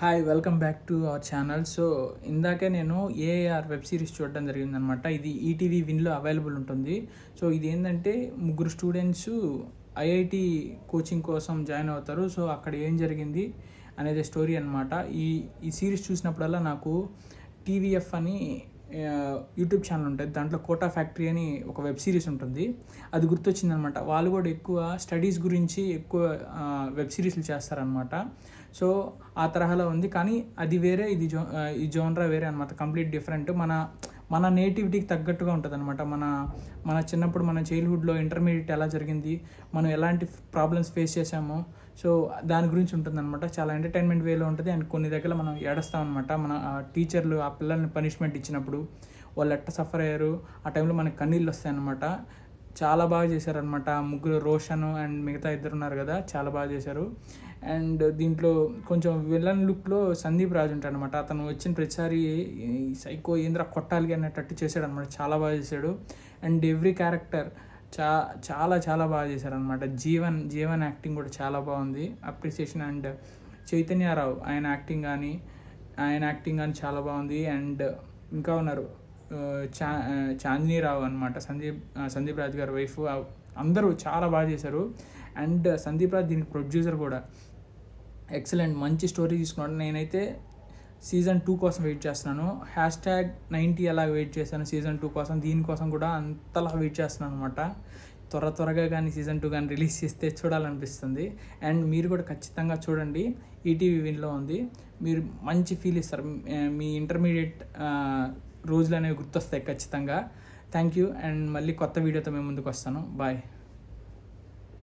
Hi welcome back to our channel. So ఇందాకే నేను AR web series చూడడం జరిగిందనమాట. ఇది ఈటీవీ విన్లో అవైలబుల్ ఉంటుంది. సో ఇది ఏంటంటే ముగ్గురు స్టూడెంట్స్ ఐఐటి కోచింగ్ కోసం జాయిన్ అవుతారు. సో అక్కడ ఏం జరిగింది అనేది స్టోరీ అనమాట. ఈ సిరీస్ చూసినప్పుడల్లా నాకు టీవీఎఫ్ అని యూట్యూబ్ ఛానల్ ఉంటుంది, దాంట్లో కోటా ఫ్యాక్టరీ అని ఒక వెబ్ సిరీస్ ఉంటుంది, అది గుర్తొచ్చిందనమాట. వాళ్ళు కూడా ఎక్కువ స్టడీస్ గురించి ఎక్కువ వెబ్ సిరీస్లు చేస్తారనమాట. సో ఆ తరహాలో ఉంది, కానీ అది వేరే, ఈ జోనరా వేరే అనమాట, కంప్లీట్ డిఫరెంట్. మన నేటివిటీకి తగ్గట్టుగా ఉంటుంది అనమాట. మన చిన్నప్పుడు మన చైల్డ్హుడ్లో ఇంటర్మీడియట్ ఎలా జరిగింది, మనం ఎలాంటి ప్రాబ్లమ్స్ ఫేస్ చేసామో, సో దాని గురించి ఉంటుందన్నమాట. చాలా ఎంటర్టైన్మెంట్ వేలో ఉంటుంది. అండ్ కొన్ని దగ్గర మనం ఏడుస్తాం అనమాట. మన టీచర్లు ఆ పిల్లల్ని పనిష్మెంట్ ఇచ్చినప్పుడు వాళ్ళు ఎట్ట సఫర్ అయ్యారు, ఆ టైంలో మనకి కన్నీళ్ళు వస్తాయన్నమాట. చాలా బాగా చేశారనమాట. ముగ్గురు, రోషన్ అండ్ మిగతా ఇద్దరు ఉన్నారు కదా, చాలా బాగా చేశారు. అండ్ దీంట్లో కొంచెం విలన్ లుక్లో సందీప్ రాజు ఉంటాడు అనమాట. అతను వచ్చిన ప్రతిసారి సైకో ఏంద్ర కొట్టాలి అనేటట్టు చేశాడు అనమాట. చాలా బాగా చేశాడు. అండ్ ఎవ్రీ క్యారెక్టర్ చాలా చాలా బాగా చేశారనమాట. జీవన్ యాక్టింగ్ కూడా చాలా బాగుంది, అప్రిసియేషన్. అండ్ చైతన్యరావు ఆయన యాక్టింగ్ కానీ చాలా బాగుంది. అండ్ ఇంకా ఉన్నారు చాందినీ రావు అనమాట, సందీప్ రాజు గారి వైఫ్, అందరూ చాలా బాగా చేశారు. అండ్ సందీప్ రాజు దీనికి ప్రొడ్యూసర్ కూడా ఎక్సలెంట్, మంచి స్టోరీ తీసుకున్నాడు. నేనైతే సీజన్ 2 కోసం వెయిట్ చేస్తున్నాను. #90 అలా వెయిట్ చేశాను సీజన్ 2 కోసం. దీనికోసం కూడా అంతలా వెయిట్ చేస్తున్నాను అనమాట. త్వరగా కానీ సీజన్ 2 కానీ రిలీజ్ చేస్తే చూడాలనిపిస్తుంది. అండ్ మీరు కూడా ఖచ్చితంగా చూడండి, ఈటీవీ విన్లో ఉంది. మీరు మంచి ఫీల్ ఇస్తారు, మీ ఇంటర్మీడియట్ రోజులు అనేవి గుర్తొస్తాయి ఖచ్చితంగా. Thank you. అండ్ మళ్ళీ కొత్త వీడియోతో మేము ముందుకు వస్తాను. బాయ్.